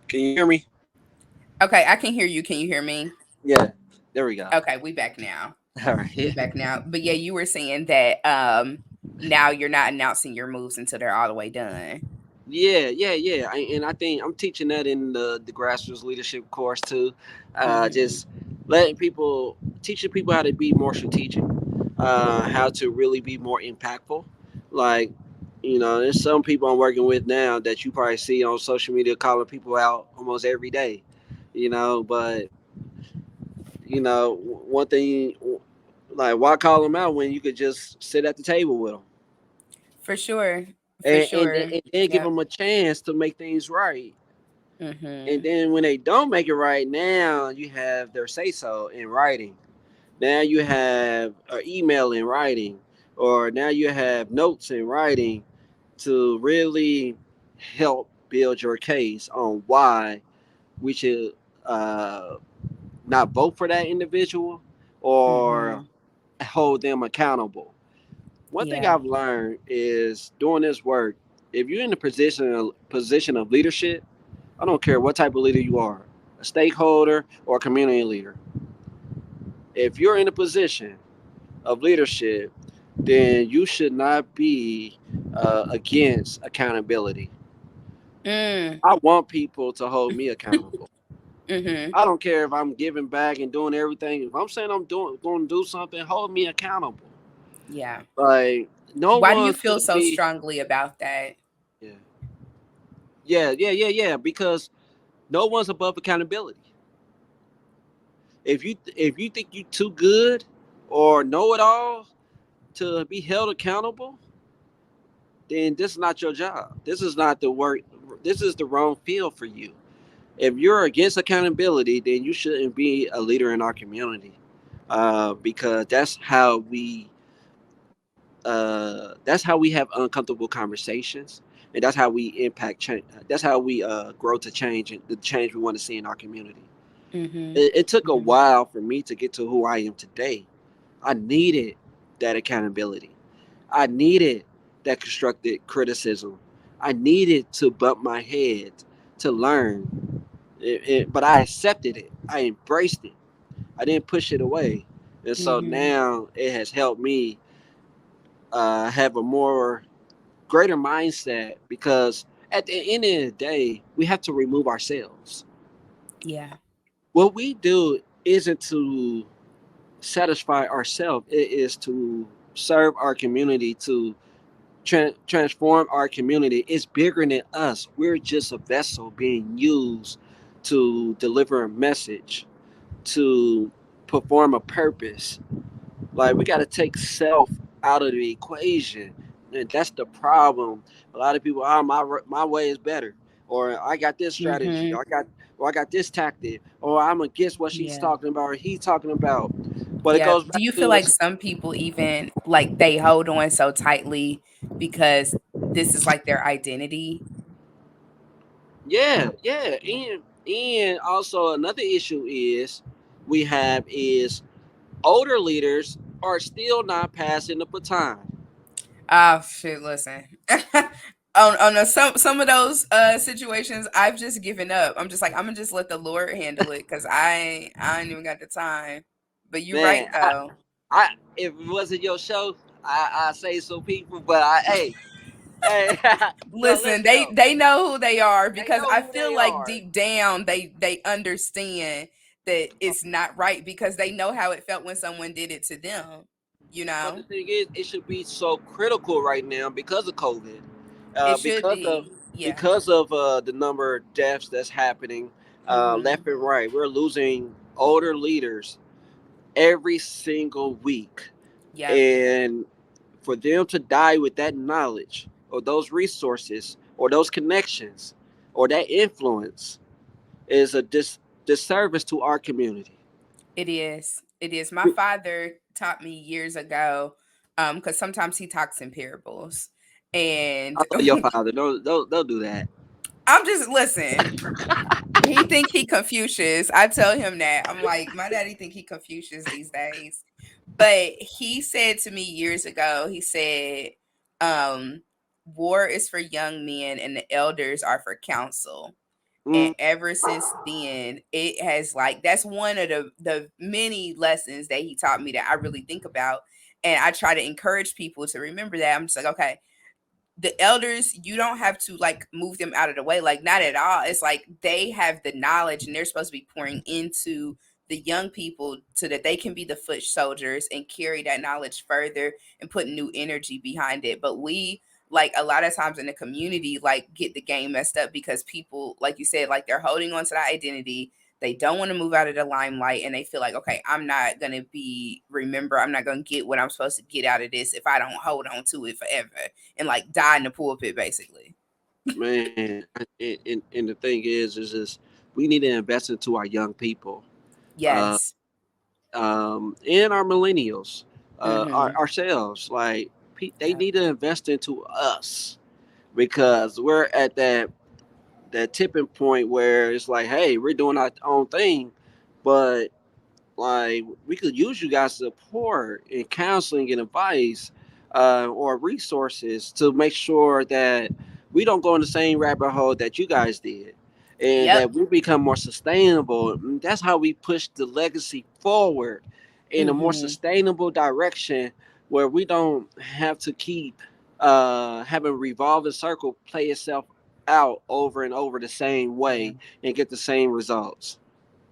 Can you hear me? Okay, I can hear you. Can you hear me? Yeah. There we go. Okay, we back now. All We right. back now. But yeah, you were saying that now you're not announcing your moves until they're all the way done. Yeah. And I think I'm teaching that in the grassroots leadership course too. Mhm. Just teaching people how to be more strategic, how to really be more impactful. Like, there's some people I'm working with now that you probably see on social media calling people out almost every day. But one thing, like, why call them out when you could just sit at the table with them For sure. For and then, sure. and then give Yep. them a chance to make things right. And Mhm. then when they don't make it right, now you have their say so in writing. Now you have an email in writing, or now you have notes in writing to really help build your case on why we should uh, not vote for that individual or Mhm. hold them accountable. One thing Yeah. I've learned is doing this work. If you're in the position of leadership, I don't care what type of leader you are, a stakeholder or a community leader. If you're in a position of leadership, then you should not be against accountability. Mm. I want people to hold me accountable. Mhm. I don't care if I'm giving back and doing everything. If I'm saying I'm going to do something, hold me accountable. Yeah. Like, no Why do you one feel should so be. strongly about that? Yeah, yeah. Because no one's above accountability. If you think you're too good or know it all to be held accountable, then this is not your job. This is not the work. This is the wrong field for you. If you're against accountability, then you shouldn't be a leader in our community, because that's how we have uncomfortable conversations, and that's how we impact change. That's how we grow to change and the change we want to see in our community. Mhm. It took a Mhm. while for me to get to who I am today. I needed that accountability. I needed that constructive criticism. I needed to bump my head to learn. But I accepted it. I embraced it. I didn't push it away. And so Mhm. now it has helped me have a more greater mindset, because at the end of the day, we have to remove ourselves. Yeah. What we do isn't to satisfy ourselves, it is to serve our community, to transform our community. It's bigger than us. We're just a vessel being used to deliver a message, to perform a purpose. Like, we got to take self out of the equation, and that's the problem. A lot of people, my way is better, or I got this strategy, Mhm. or I got this tactic, or I'm against what she's Yeah. talking about or he's talking about. But it Yeah. goes Do back you feel to like us. some people even like they hold on so tightly because this is like their identity? Yeah, yeah, and also another issue is we have is older leaders are still not passing the baton. Oh shit, listen. Some of those situations I've just given up. I'm just like I'm gonna just let the Lord handle it cuz I ain't even got the time. But you're right Man, though. I if it wasn't your show, I say so people, but hey, no, Listen, listen though, they know who they are they because know I who feel they like are. deep down they understand that it's not right because they know how it felt when someone did it to them, you But the know? thing is, it should be so critical right now because of COVID, It should because of be. Yeah. the number of deaths that's happening left Mhm. and right. We're losing older leaders every single week, Yep. and for them to die with that knowledge or those resources or those connections or that influence is a disservice to our community. It is. It is. My father taught me years ago, because sometimes he talks in parables. I And love your father. Don't do that. I'm just listen, he think he Confucius. I tell him that. I'm like, my daddy think he Confucius these days. But he said to me years ago, he said, um, war is for young men and the elders are for counsel. And Mm, ever since then it has like that's one of the many lessons that he taught me that I really think about, and I try to encourage people to remember that. I'm just like, okay, the elders, you don't have to like move them out of the way, like not at all. It's like they have the knowledge and they're supposed to be pouring into the young people so that they can be the foot soldiers and carry that knowledge further and put new energy behind it. But we, like a lot of times in the community, like get the game messed up because people, like you said, like they're holding on to that identity. They don't want to move out of the limelight and they feel like, okay, I'm not going to be, remember, I'm not going to get what I'm supposed to get out of this if I don't hold on to it forever and like die in the pulpit, basically. man, and the thing is just we need to invest into our young people, uh, Yes. and our millennials, Mm-hmm. ourselves. Like, they Yep. need to invest into us, because we're at that tipping point where it's like, hey, we're doing our own thing, but like, we could use you guys' support and counseling and advice, or resources to make sure that we don't go in the same rabbit hole that you guys did, and Yep. that we become more sustainable. And that's how we push the legacy forward in a more Mm-hmm. sustainable direction, where we don't have to keep having revolving circle play itself out over and over the same Yeah. way and get the same results.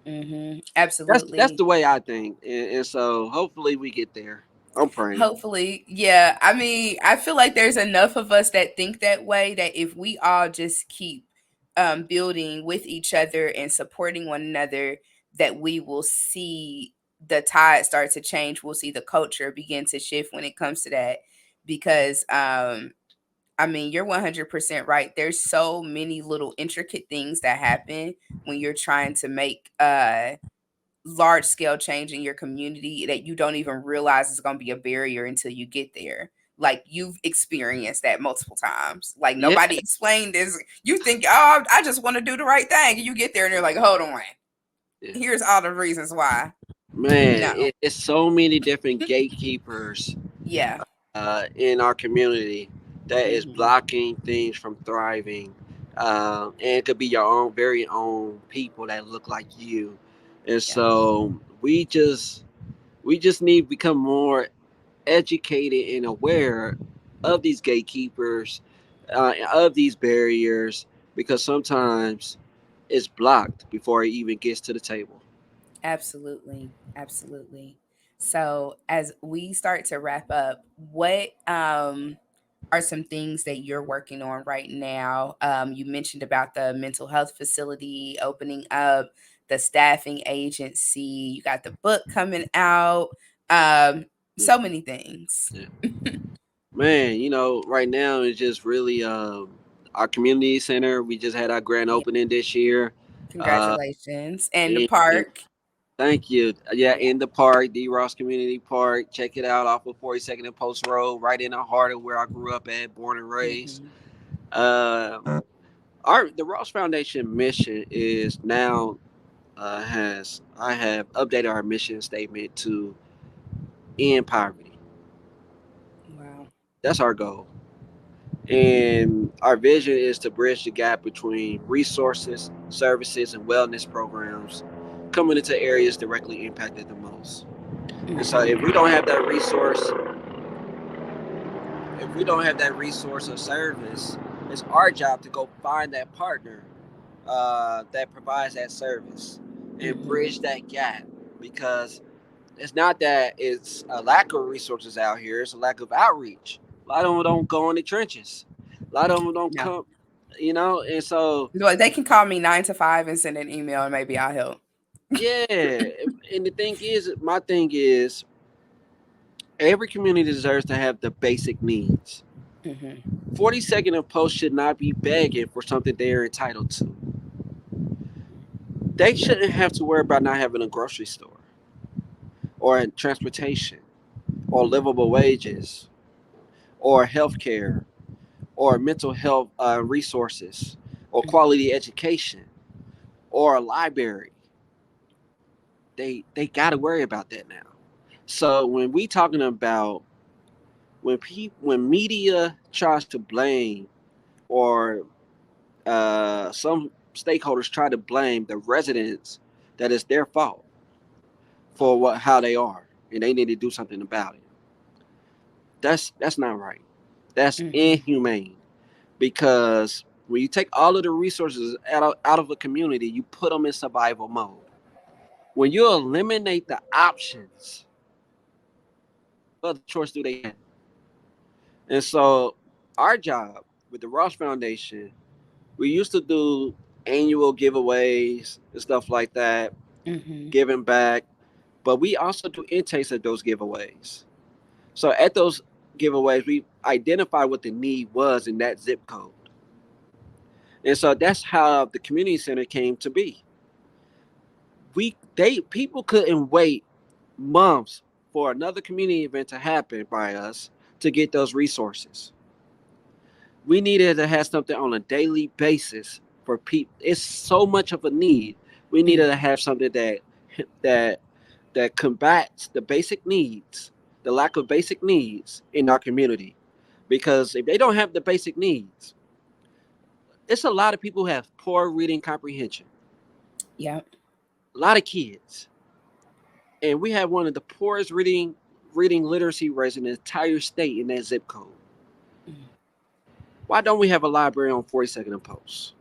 Mm-hmm. That's Absolutely. the way I think, and so hopefully we get there. I'm praying. Hopefully, yeah. I mean, I feel like there's enough of us that think that way that if we all just keep building with each other and supporting one another, that we will see the tide start to change. We'll see the culture begin to shift when it comes to that, because I mean, you're 100% right. There's so many little intricate things that happen when you're trying to make large scale change in your community that you don't even realize is going to be a barrier until you get there. Like you've experienced that multiple times. Like Yeah, nobody explained this. You think, oh, I just want to do the right thing. And you get there and they're like, hold on. yeah. Here's all the reasons why. Man, No. it's so many different gatekeepers Yeah. in our community that is Hmm. blocking things from thriving. And it could be your own very own people that look like you. And Yeah. so we just need to become more educated and aware of these gatekeepers, of these barriers, because sometimes it's blocked before it even gets to the table. Absolutely. Absolutely. So as we start to wrap up, what are some things that you're working on right now? You mentioned about the mental health facility opening up, the staffing agency, you got the book coming out, um, Yeah, so many things. yeah. Man, right now it's just really our community center. We just had our grand Yeah. opening this year. Uh, Congratulations. And the and park. thank you. Yeah, Yeah. in the park, Dee Ross Community Park. Check it out off of 42nd and Post Road, right in the heart of where I grew up at, born and raised. Hmm. Our the Ross Foundation mission is now has I have updated our mission statement to end poverty. Wow. That's our goal. And our vision is to bridge the gap between resources, services, and wellness programs coming into areas directly impacted the most. And so Hmm. if we don't have that resource or service, it's our job to go find that partner that provides that service and Hmm. bridge that gap, because it's not that it's a lack of resources out here, it's a lack of outreach. A lot of them don't go in the trenches. A lot of them don't No. come, and so Like they can call me 9 to 5 and send an email and maybe I'll help. yeah. And the thing is, my thing is, every community deserves to have the basic needs. Hmm. 42nd and Post should not be begging for something they're entitled to. They shouldn't have to worry about not having a grocery store or transportation or livable wages or health care or mental health resources or quality education or a library. They got to worry about that now. So when we talking about when media tries to blame, or some stakeholders try to blame the residents, that it's their fault for how they are and they need to do something about it. That's not right. That's Hmm. inhumane, because when you take all of the resources out of a community, you put them in survival mode. When you eliminate the options, what other choice do they have? And so, our job with the Ross Foundation, we used to do annual giveaways and stuff like that, Hmm. giving back, but we also do intakes of those giveaways. So, at those giveaways, we identify what the need was in that zip code. And so that's how the community center came to be. People couldn't wait months for another community event to happen by us to get those resources. We needed to have something on a daily basis for people. It's so much of a need. We needed to Hmm. have something that that combats the basic needs, the lack of basic needs in our community. Because if they don't have the basic needs, it's a lot of people who have poor reading comprehension. Yep. A lot of kids, and we have one of the poorest reading literacy rates in the entire state in that zip code. Mm. Why don't we have a library on 42nd and Post?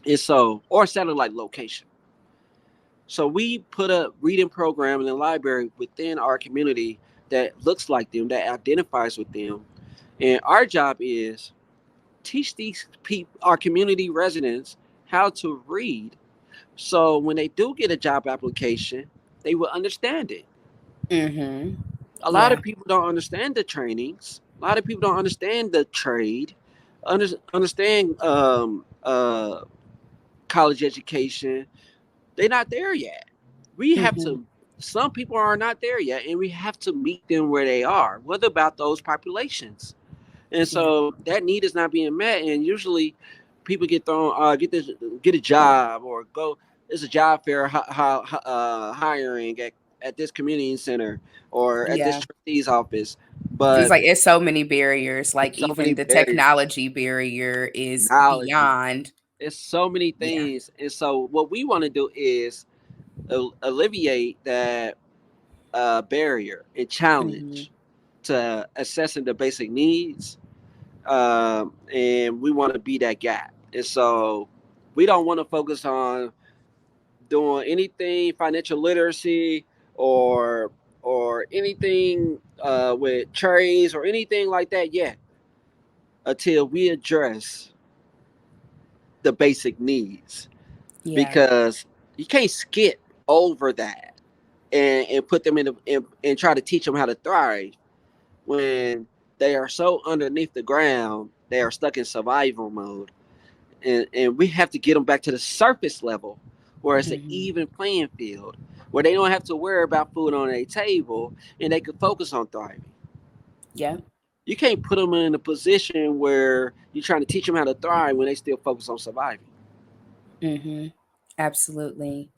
And so, or satellite location. So we put a reading program in the library within our community that looks like them, that identifies with them. And our job is teach these people, our community residents, how to read. So when they do get a job application, they will understand it. Hmm. A lot Yeah. of people don't understand the trainings, A lot of people don't understand the trade, understand college education. They're not there yet. We have Hmm. to. Some people are not there yet, and we have to meet them where they are. What about those populations? And Yeah. so that need is not being met, and usually people get thrown, get a job, or go. It's a job fair hiring at this community center or at this Yeah. trustee's office, It's but like it's so many barriers. Like so even many the barriers, technology barrier is technology. beyond. It's so many Yeah. things, and so what we want to do is alleviate that barrier and Hmm. challenge to assessing the basic needs, and we want to be that gap. And so we don't want to focus on doing anything financial literacy or anything with trades or anything like that yet until we address the basic needs, Yeah. because you can't skip over that and put them and try to teach them how to thrive when they are so underneath the ground, they are stuck in survival mode. And we have to get them back to the surface level where it's an Hmm. even playing field, where they don't have to worry about food on their table and they can focus on thriving. Yeah. You can't put them in a position where you're trying to teach them how to thrive when they still focus on surviving. Hmm. Absolutely.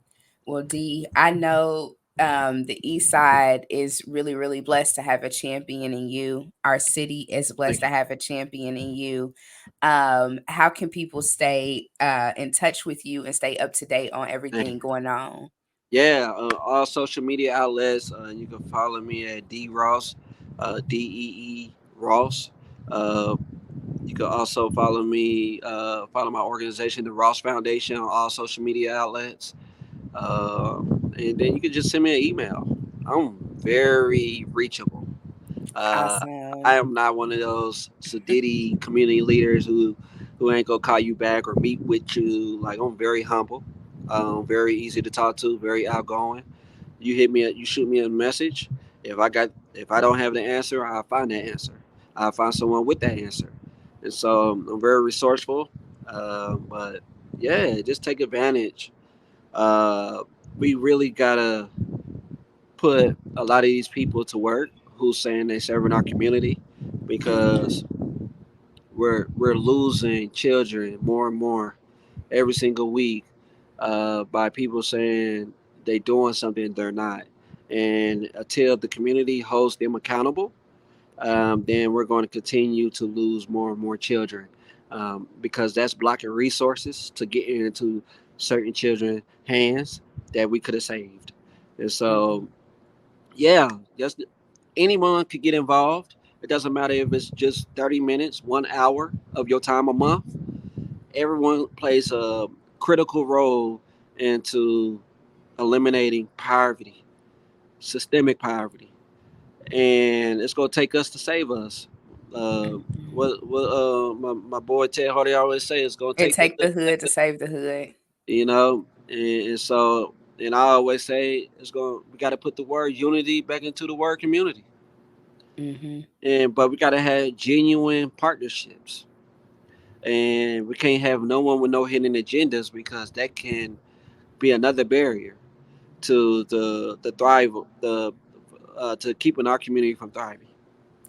Well, Dee, I know the East Side is really, really blessed to have a champion in you. Our city is blessed Thank to you. have a champion in you. How can people stay in touch with you and stay up to date on Thank you. everything going on? Yeah, all social media outlets. You can follow me at D Ross, Dee Ross. Uh, You can also follow me, follow my organization, the Ross Foundation, on all social media outlets. Uh, and then you can just send me an email. I'm very reachable. Uh, I Awesome. am not one of those sedity community leaders who ain't gonna call you back or meet with you. Like, I'm very humble, very easy to talk to, very outgoing. You hit me, you shoot me a message. If I don't have the answer, I'll find that answer. I'll find someone with that answer. And so I'm very resourceful. But yeah, just take advantage. Uh, we really gotta put a lot of these people to work who's saying they serve in our community, Hmm. because we're losing children more and more every single week, by people saying they doing something they're not. And until the community holds them accountable, then we're going to continue to lose more and more children, because that's blocking resources to get into certain children's hands that we could have saved. And Hmm. so, yeah, just anyone could get involved. It doesn't matter if it's just 30 minutes, 1 hour of your time a month. Everyone plays a critical role into eliminating poverty, systemic poverty, and it's gonna take us to save us. Uh, Hmm. my boy Ted Hardy always say, it's gonna It take the take the hood to save the hood. you know, and so, and I always say we got to put the word unity back into the word community, Hmm. and but we got to have genuine partnerships, and we can't have no one with no hidden agendas, because that can be another barrier to the thrive the to keeping our community from thriving.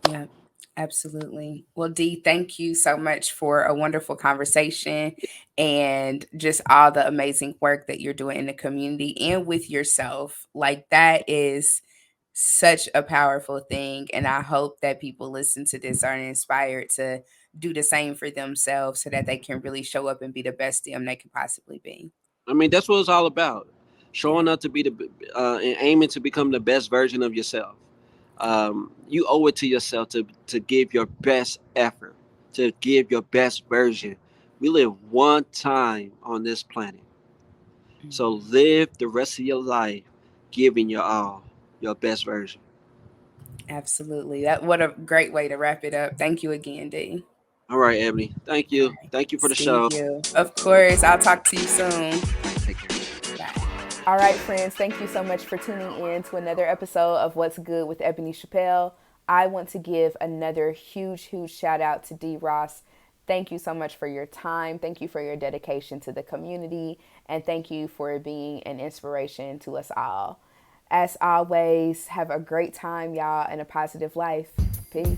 Yeah, absolutely. Well, Dee, thank you so much for a wonderful conversation and just all the amazing work that you're doing in the community and with yourself. Like, that is such a powerful thing. And I hope that people listen to this are inspired to do the same for themselves so that they can really show up and be the best them they can possibly be. I mean, that's what it's all about. Yeah. Showing up to be and aiming to become the best version of yourself. You owe it to yourself to give your best effort, to give your best version. We live one time on this planet, so Mhm. live the rest of your life giving your all, your best version. Absolutely. That what a great way to wrap it up. Thank you again, Dee. All right, Ebony. Thank All you. right. Thank you for the Thank show. you. Of course. I'll talk to you soon. Take care. Bye. All right, friends, thank you so much for tuning in to another episode of What's Good with Ebony Chappelle. I want to give another huge, huge shout out to Dee Ross. Thank you so much for your time. Thank you for your dedication to the community. And thank you for being an inspiration to us all. As always, have a great time, y'all, and a positive life. Peace.